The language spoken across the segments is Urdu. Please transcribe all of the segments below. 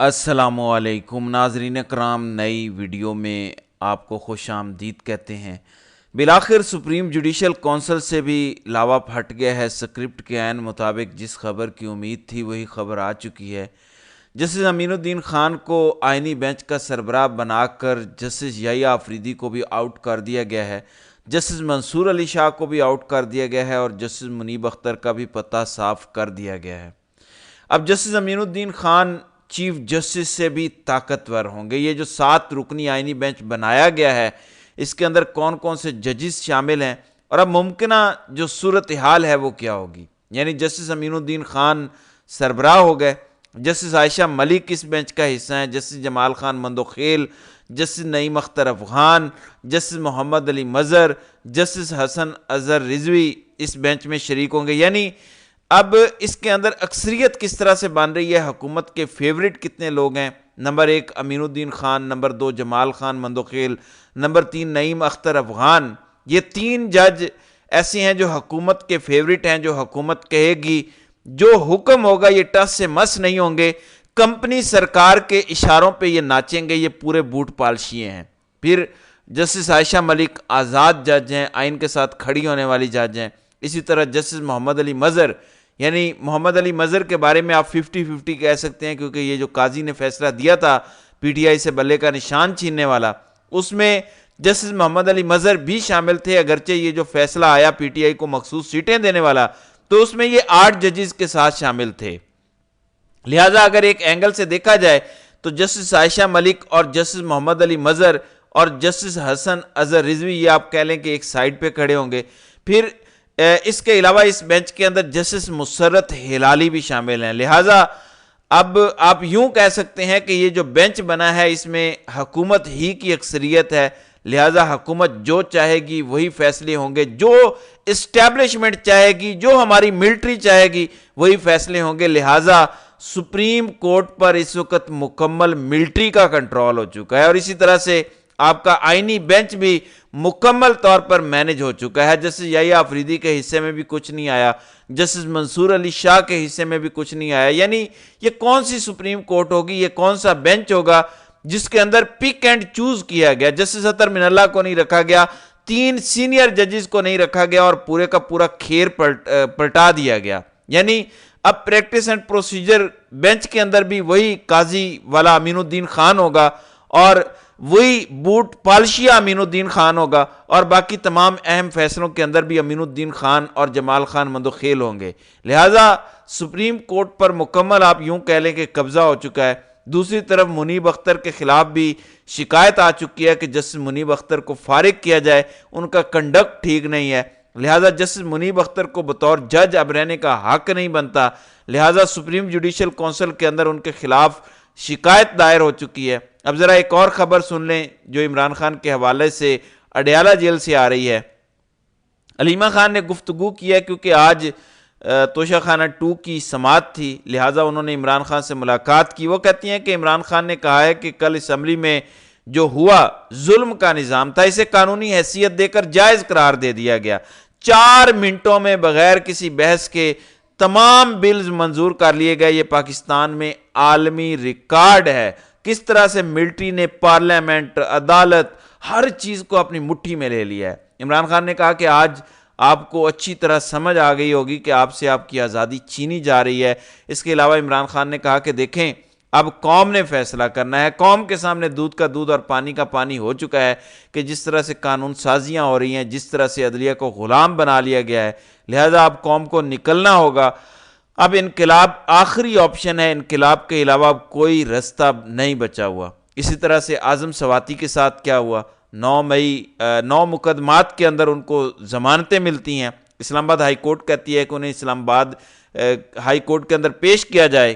السلام علیکم ناظرین کرام، نئی ویڈیو میں آپ کو خوش آمدید کہتے ہیں۔ بالآخر سپریم جوڈیشل کونسل سے بھی لاوا پھٹ گیا ہے۔ سکرپٹ کے عین مطابق جس خبر کی امید تھی وہی خبر آ چکی ہے۔ جسٹس امین الدین خان کو آئینی بینچ کا سربراہ بنا کر جسٹس یحییٰ آفریدی کو بھی آؤٹ کر دیا گیا ہے، جسٹس منصور علی شاہ کو بھی آؤٹ کر دیا گیا ہے اور جسٹس منیب اختر کا بھی پتہ صاف کر دیا گیا ہے۔ اب جسٹس امین الدین خان چیف جسٹس سے بھی طاقتور ہوں گے۔ یہ جو 7 رکنی آئینی بینچ بنایا گیا ہے، اس کے اندر کون کون سے ججز شامل ہیں اور اب ممکنہ جو صورتحال ہے وہ کیا ہوگی۔ یعنی جسٹس امین الدین خان سربراہ ہو گئے، جسٹس عائشہ ملک اس بینچ کا حصہ ہیں، جسٹس جمال خان مندوخیل، جسٹس نعیم اختر افغان، جسٹس محمد علی مظہر، جسٹس حسن اظہر رضوی اس بینچ میں شریک ہوں گے۔ یعنی اب اس کے اندر اکثریت کس طرح سے بن رہی ہے، حکومت کے فیورٹ کتنے لوگ ہیں؟ نمبر 1 امین الدین خان، نمبر 2 جمال خان مندوخیل، نمبر 3 نعیم اختر افغان۔ یہ 3 جج ایسے ہیں جو حکومت کے فیورٹ ہیں، جو حکومت کہے گی جو حکم ہوگا یہ ٹس سے مس نہیں ہوں گے، کمپنی سرکار کے اشاروں پہ یہ ناچیں گے، یہ پورے بوٹ پالشیے ہیں۔ پھر جسٹس عائشہ ملک آزاد جج ہیں، آئین کے ساتھ کھڑی ہونے والی جج ہیں۔ اسی طرح جسٹس محمد علی مظہر، یعنی محمد علی مظہر کے بارے میں آپ 50-50 کہہ سکتے ہیں، کیونکہ یہ جو قاضی نے فیصلہ دیا تھا پی ٹی آئی سے بلے کا نشان چھیننے والا، اس میں جسٹس محمد علی مظہر بھی شامل تھے۔ اگرچہ یہ جو فیصلہ آیا پی ٹی آئی کو مخصوص سیٹیں دینے والا، تو اس میں یہ 8 ججز کے ساتھ شامل تھے۔ لہٰذا اگر ایک اینگل سے دیکھا جائے تو جسٹس عائشہ ملک اور جسٹس محمد علی مظہر اور جسٹس حسن اظہر رضوی، یہ آپ کہہ لیں کہ ایک سائیڈ پہ کھڑے ہوں گے۔ پھر اس کے علاوہ اس بینچ کے اندر جسٹس مسرت ہلالی بھی شامل ہیں۔ لہٰذا اب آپ یوں کہہ سکتے ہیں کہ یہ جو بینچ بنا ہے اس میں حکومت ہی کی اکثریت ہے، لہٰذا حکومت جو چاہے گی وہی فیصلے ہوں گے، جو اسٹیبلشمنٹ چاہے گی، جو ہماری ملٹری چاہے گی وہی فیصلے ہوں گے۔ لہٰذا سپریم کورٹ پر اس وقت مکمل ملٹری کا کنٹرول ہو چکا ہے، اور اسی طرح سے آپ کا آئینی بینچ بھی مکمل طور پر مینج ہو چکا ہے۔ جسٹس یحییٰ آفریدی کے حصے میں بھی کچھ نہیں آیا، جسٹس منصور علی شاہ کے حصے میں بھی کچھ نہیں آیا۔ یعنی یہ کون سی سپریم کورٹ ہوگی، یہ کون سا بینچ ہوگا جس کے اندر پک اینڈ چوز کیا گیا؟ جسٹس اطہر من اللہ کو نہیں رکھا گیا، 3 سینئر ججز کو نہیں رکھا گیا اور پورے کا پورا کھیر پلٹا دیا گیا۔ یعنی اب پریکٹس اینڈ پروسیجر بینچ کے اندر بھی وہی قاضی والا امین الدین خان ہوگا اور وہی بوٹ پالشیا امین الدین خان ہوگا، اور باقی تمام اہم فیصلوں کے اندر بھی امین الدین خان اور جمال خان مندوخیل ہوں گے۔ لہٰذا سپریم کورٹ پر مکمل آپ یوں کہہ لیں کہ قبضہ ہو چکا ہے۔ دوسری طرف منیب اختر کے خلاف بھی شکایت آ چکی ہے کہ جسٹس منیب اختر کو فارغ کیا جائے، ان کا کنڈکٹ ٹھیک نہیں ہے، لہٰذا جسٹس منیب اختر کو بطور جج اب رہنے کا حق نہیں بنتا، لہٰذا سپریم جوڈیشل کونسل کے اندر ان کے خلاف شکایت دائر ہو چکی ہے۔ اب ذرا ایک اور خبر سن لیں جو عمران خان کے حوالے سے اڈیالہ جیل سے آ رہی ہے۔ علیمہ خان نے گفتگو کی ہے، کیونکہ آج توشہ خانہ 2 کی سماعت تھی، لہٰذا انہوں نے عمران خان سے ملاقات کی۔ وہ کہتی ہیں کہ عمران خان نے کہا ہے کہ کل اسمبلی میں جو ہوا ظلم کا نظام تھا، اسے قانونی حیثیت دے کر جائز قرار دے دیا گیا۔ 4 منٹوں میں بغیر کسی بحث کے تمام بلز منظور کر لیے گئے۔ یہ پاکستان میں عالمی ریکارڈ ہے، کس طرح سے ملٹری نے پارلیمنٹ، عدالت، ہر چیز کو اپنی مٹھی میں لے لیا ہے۔ عمران خان نے کہا کہ آج آپ کو اچھی طرح سمجھ آ گئی ہوگی کہ آپ سے آپ کی آزادی چھینی جا رہی ہے۔ اس کے علاوہ عمران خان نے کہا کہ دیکھیں اب قوم نے فیصلہ کرنا ہے، قوم کے سامنے دودھ کا دودھ اور پانی کا پانی ہو چکا ہے کہ جس طرح سے قانون سازیاں ہو رہی ہیں، جس طرح سے عدلیہ کو غلام بنا لیا گیا ہے، لہذا اب قوم کو نکلنا ہوگا۔ اب انقلاب آخری آپشن ہے، انقلاب کے علاوہ اب کوئی رستہ نہیں بچا ہوا۔ اسی طرح سے اعظم سواتی کے ساتھ کیا ہوا؟ 9 مقدمات کے اندر ان کو ضمانتیں ملتی ہیں، اسلام آباد ہائی کورٹ کہتی ہے کہ انہیں اسلام آباد ہائی کورٹ کے اندر پیش کیا جائے،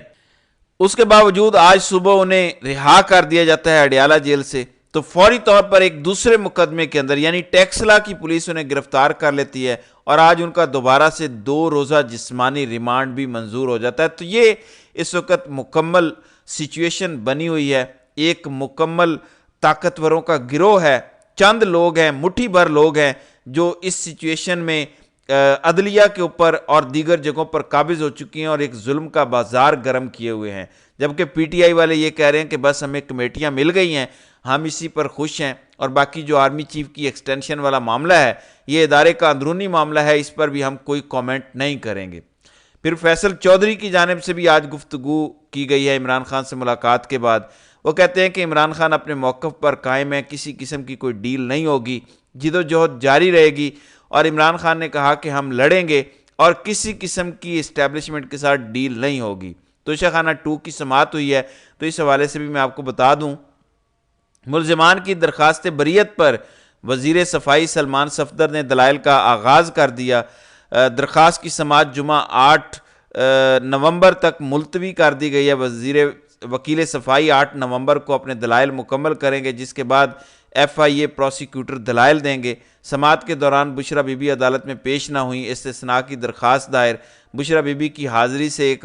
اس کے باوجود آج صبح انہیں رہا کر دیا جاتا ہے اڈیالہ جیل سے، تو فوری طور پر ایک دوسرے مقدمے کے اندر یعنی ٹیکسلا کی پولیس انہیں گرفتار کر لیتی ہے اور آج ان کا دوبارہ سے 2 روزہ جسمانی ریمانڈ بھی منظور ہو جاتا ہے۔ تو یہ اس وقت مکمل سچویشن بنی ہوئی ہے، ایک مکمل طاقتوروں کا گروہ ہے، چند لوگ ہیں، مٹھی بھر لوگ ہیں جو اس سچویشن میں عدلیہ کے اوپر اور دیگر جگہوں پر قابض ہو چکی ہیں اور ایک ظلم کا بازار گرم کیے ہوئے ہیں، جبکہ پی ٹی آئی والے یہ کہہ رہے ہیں کہ بس ہمیں کمیٹیاں مل گئی ہیں، ہم اسی پر خوش ہیں، اور باقی جو آرمی چیف کی ایکسٹینشن والا معاملہ ہے یہ ادارے کا اندرونی معاملہ ہے، اس پر بھی ہم کوئی کامنٹ نہیں کریں گے۔ پھر فیصل چودھری کی جانب سے بھی آج گفتگو کی گئی ہے عمران خان سے ملاقات کے بعد۔ وہ کہتے ہیں کہ عمران خان اپنے موقف پر قائم ہے، کسی قسم کی کوئی ڈیل نہیں ہوگی، جدوجہد جاری رہے گی، اور عمران خان نے کہا کہ ہم لڑیں گے اور کسی قسم کی اسٹیبلشمنٹ کے ساتھ ڈیل نہیں ہوگی۔ توشہ خانہ 2 کی سماعت ہوئی ہے، تو اس حوالے سے بھی میں آپ کو بتا دوں، ملزمان کی درخواست بریت پر وزیر صفائی سلمان صفدر نے دلائل کا آغاز کر دیا۔ درخواست کی سماعت جمعہ 8 نومبر تک ملتوی کر دی گئی ہے۔ وکیل صفائی 8 نومبر کو اپنے دلائل مکمل کریں گے، جس کے بعد ایف آئی اے پروسیکیوٹر دلائل دیں گے۔ سماعت کے دوران بشرا بی بی عدالت میں پیش نہ ہوئیں، استثناء کی درخواست دائر۔ بشرا بی بی کی حاضری سے ایک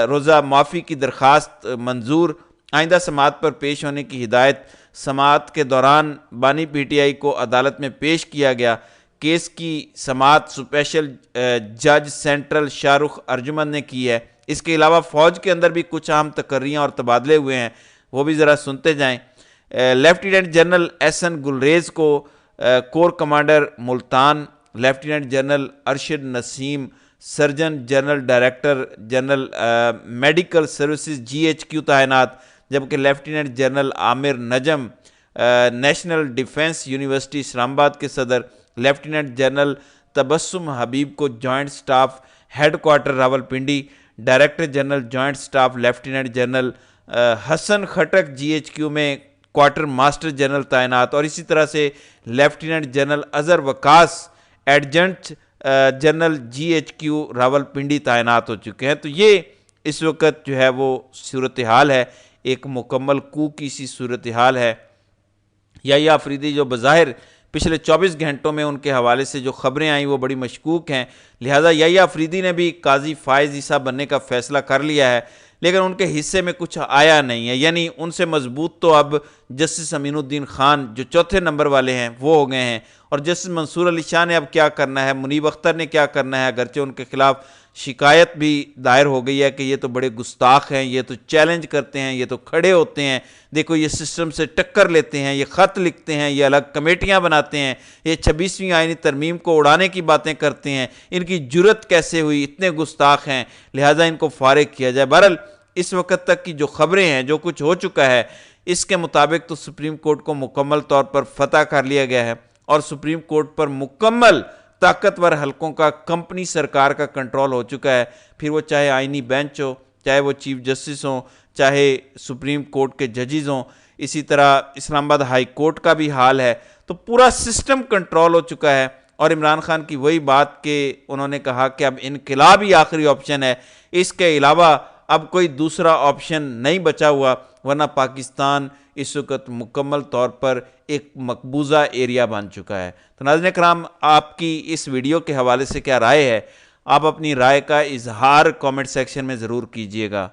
روزہ معافی کی درخواست منظور۔ آئندہ سماعت پر پیش ہونے کی ہدایت۔ سماعت کے دوران بانی پی ٹی آئی کو عدالت میں پیش کیا گیا۔ کیس کی سماعت اسپیشل جج سینٹرل شاہ رخ ارجمن نے کی ہے۔ اس کے علاوہ فوج کے اندر بھی کچھ اہم تقرریاں اور تبادلے ہوئے ہیں، وہ بھی ذرا سنتے جائیں۔ Lieutenant general S N Gulrez کو corps commander Multan, lieutenant general Arshad Naseem surgeon general director general medical services G H Q تعینات، جبکہ lieutenant general Amir Najm national defence university Islamabad کے صدر، لیفٹیننٹ جنرل تبسم حبیب کو joint staff headquarters Rawalpindi, director general joint staff lieutenant general Hassan Khattak G H Q میں کوارٹر ماسٹر جنرل تعینات، اور اسی طرح سے lieutenant general Azhar Waqas adjutant general G H Q Rawalpindi تعینات ہو چکے ہیں۔ تو یہ اس وقت جو ہے وہ صورتحال ہے، ایک مکمل کو کی سی صورتحال ہے۔ یحییٰ آفریدی جو بظاہر پچھلے 24 گھنٹوں میں ان کے حوالے سے جو خبریں آئیں وہ بڑی مشکوک ہیں، لہٰذا یحییٰ آفریدی نے بھی قاضی فائز عیسیٰ بننے کا فیصلہ کر لیا ہے، لیکن ان کے حصے میں کچھ آیا نہیں ہے، یعنی ان سے مضبوط تو اب جسٹس امین الدین خان جو 4تھے نمبر والے ہیں وہ ہو گئے ہیں، اور جسٹس منصور علی شاہ نے اب کیا کرنا ہے، منیب اختر نے کیا کرنا ہے، اگرچہ ان کے خلاف شکایت بھی دائر ہو گئی ہے کہ یہ تو بڑے گستاخ ہیں، یہ تو چیلنج کرتے ہیں، یہ تو کھڑے ہوتے ہیں، دیکھو یہ سسٹم سے ٹکر لیتے ہیں، یہ خط لکھتے ہیں، یہ الگ کمیٹیاں بناتے ہیں، یہ 26ویں آئینی ترمیم کو اڑانے کی باتیں کرتے ہیں، ان کی جرت کیسے ہوئی، اتنے گستاخ ہیں، لہٰذا ان کو فارغ کیا جائے۔ بہرحال اس وقت تک کی جو خبریں ہیں، جو کچھ ہو چکا ہے، اس کے مطابق تو سپریم کورٹ کو مکمل طور پر فتح کر لیا گیا ہے، اور سپریم کورٹ پر مکمل طاقتور حلقوں کا کمپنی سرکار کا کنٹرول ہو چکا ہے، پھر وہ چاہے آئینی بینچ ہو، چاہے وہ چیف جسٹس ہوں، چاہے سپریم کورٹ کے ججز ہوں، اسی طرح اسلام آباد ہائی کورٹ کا بھی حال ہے، تو پورا سسٹم کنٹرول ہو چکا ہے۔ اور عمران خان کی وہی بات کہ انہوں نے کہا کہ اب انقلاب ہی آخری آپشن ہے، اس کے علاوہ اب کوئی دوسرا آپشن نہیں بچا ہوا، ورنہ پاکستان اس وقت مکمل طور پر ایک مقبوضہ ایریا بن چکا ہے۔ تو ناظرین کرام، آپ کی اس ویڈیو کے حوالے سے کیا رائے ہے؟ آپ اپنی رائے کا اظہار کامنٹ سیکشن میں ضرور کیجئے گا۔